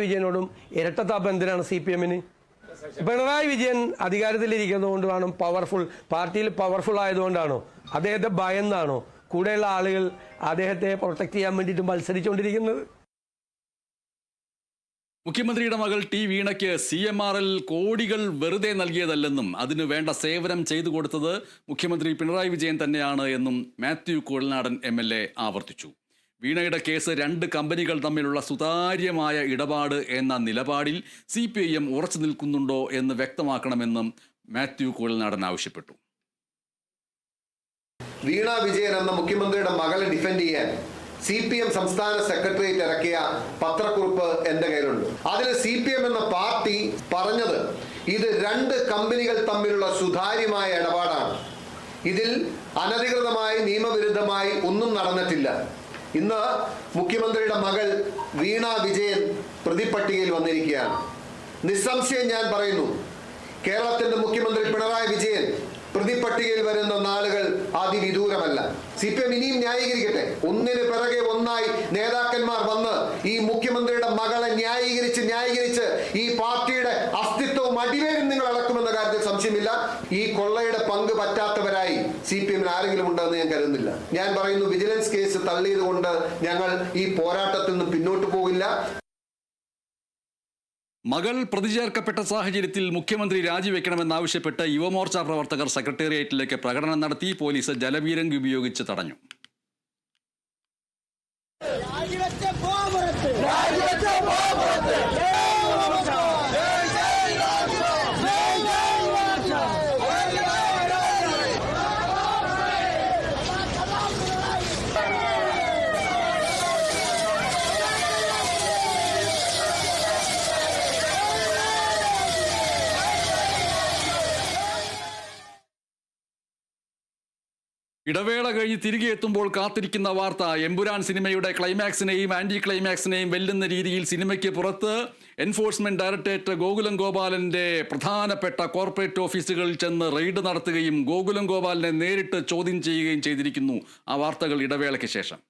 വിജയനോടും ഇരട്ടത്താപ്പ് എന്തിനാണ് CPM? പിണറായി വിജയൻ അധികാരത്തിലിരിക്കുന്നതുകൊണ്ട് വേണം, പാർട്ടിയിൽ പവർഫുൾ ആയതുകൊണ്ടാണോ, അദ്ദേഹത്തെ ഭയന്നാണോ കൂടെയുള്ള ആളുകൾ അദ്ദേഹത്തെ പ്രൊട്ടക്ട് ചെയ്യാൻ വേണ്ടിയിട്ട് മത്സരിച്ചുകൊണ്ടിരിക്കുന്നത്? മുഖ്യമന്ത്രിയുടെ മകൾ ടി വീണയ്ക്ക് CMRL കോടികൾ വെറുതെ നൽകിയതല്ലെന്നും അതിന് വേണ്ട സേവനം ചെയ്തു കൊടുത്തത് മുഖ്യമന്ത്രി പിണറായി വിജയൻ തന്നെയാണ് എന്നും മാത്യു കുഴൽനാടൻ MLA ആവർത്തിച്ചു. വീണയുടെ കേസ് 2 കമ്പനികൾ തമ്മിലുള്ള സുതാര്യമായ ഇടപാട് എന്ന നിലപാടിൽ CPIM ഉറച്ചു നിൽക്കുന്നുണ്ടോ എന്ന് വ്യക്തമാക്കണമെന്നും മാത്യു കുഴൽനാടൻ ആവശ്യപ്പെട്ടു. വീണ വിജയൻ എന്ന മുഖ്യമന്ത്രിയുടെ മകളെ ഡിഫെൻഡ് ചെയ്യാൻ CPM സംസ്ഥാന സെക്രട്ടേറിയറ്റ് ഇറക്കിയ പത്രക്കുറിപ്പ് എന്റെ കയ്യിലുണ്ട്. അതിൽ CPM എന്ന പാർട്ടി പറഞ്ഞത് ഇത് 2 കമ്പനികൾ തമ്മിലുള്ള സുതാര്യമായ ഇടപാടാണ്, ഇതിൽ അനധികൃതമായി നിയമവിരുദ്ധമായി ഒന്നും നടന്നിട്ടില്ല. ഇന്ന് മുഖ്യമന്ത്രിയുടെ മകൾ വീണ വിജയൻ പ്രതിപട്ടികയിൽ വന്നിരിക്കുകയാണ്. നിസ്സംശയം ഞാൻ പറയുന്നു, കേരളത്തിന്റെ മുഖ്യമന്ത്രി പിണറായി വിജയൻ പ്രതിപട്ടികയിൽ വരുന്ന നാളുകൾ അതിവിദൂരമല്ല. CPM ഇനിയും ന്യായീകരിക്കട്ടെ. ഒന്നിന് പിറകെ ഒന്നായി നേതാക്കന്മാർ വന്ന് ഈ മുഖ്യമന്ത്രിയുടെ മകളെ ന്യായീകരിച്ച് ഈ പാർട്ടിയുടെ അസ്തിത്വവും അടിവേരും നിങ്ങൾ അളക്കുമെന്ന കാര്യത്തിൽ സംശയമില്ല. ഈ കൊള്ളയുടെ പങ്ക് പറ്റാത്തവരായി CPM ആരെങ്കിലും ഉണ്ടെന്ന് ഞാൻ കരുതുന്നില്ല. ഞാൻ പറയുന്നു, വിജിലൻസ് കേസ് തള്ളിയത് കൊണ്ട് ഞങ്ങൾ ഈ പോരാട്ടത്തിൽ നിന്നും പിന്നോട്ട് പോകില്ല. മകൾ പ്രതിചേർക്കപ്പെട്ട സാഹചര്യത്തിൽ മുഖ്യമന്ത്രി രാജിവെക്കണമെന്നാവശ്യപ്പെട്ട് യുവമോർച്ച പ്രവർത്തകർ സെക്രട്ടേറിയറ്റിലേക്ക് പ്രകടനം നടത്തി. പോലീസ് ജലപീരങ്കി ഉപയോഗിച്ച് തടഞ്ഞു. ഇടവേള കഴിഞ്ഞ് തിരികെ എത്തുമ്പോൾ കാത്തിരിക്കുന്ന വാർത്ത, എമ്പുരാൻ സിനിമയുടെ ക്ലൈമാക്സിനെയും ആന്റി ക്ലൈമാക്സിനെയും വെല്ലുന്ന രീതിയിൽ സിനിമയ്ക്ക് പുറത്ത് എൻഫോഴ്സ്മെന്റ് ഡയറക്ടറേറ്റ് ഗോകുലം ഗോപാലന്റെ പ്രധാനപ്പെട്ട കോർപ്പറേറ്റ് ഓഫീസുകളിൽ ചെന്ന് റെയ്ഡ് നടത്തുകയും ഗോകുലം ഗോപാലിനെ നേരിട്ട് ചോദ്യം ചെയ്യുകയും ചെയ്തിരിക്കുന്നു. ആ വാർത്തകൾ ഇടവേളയ്ക്ക് ശേഷം.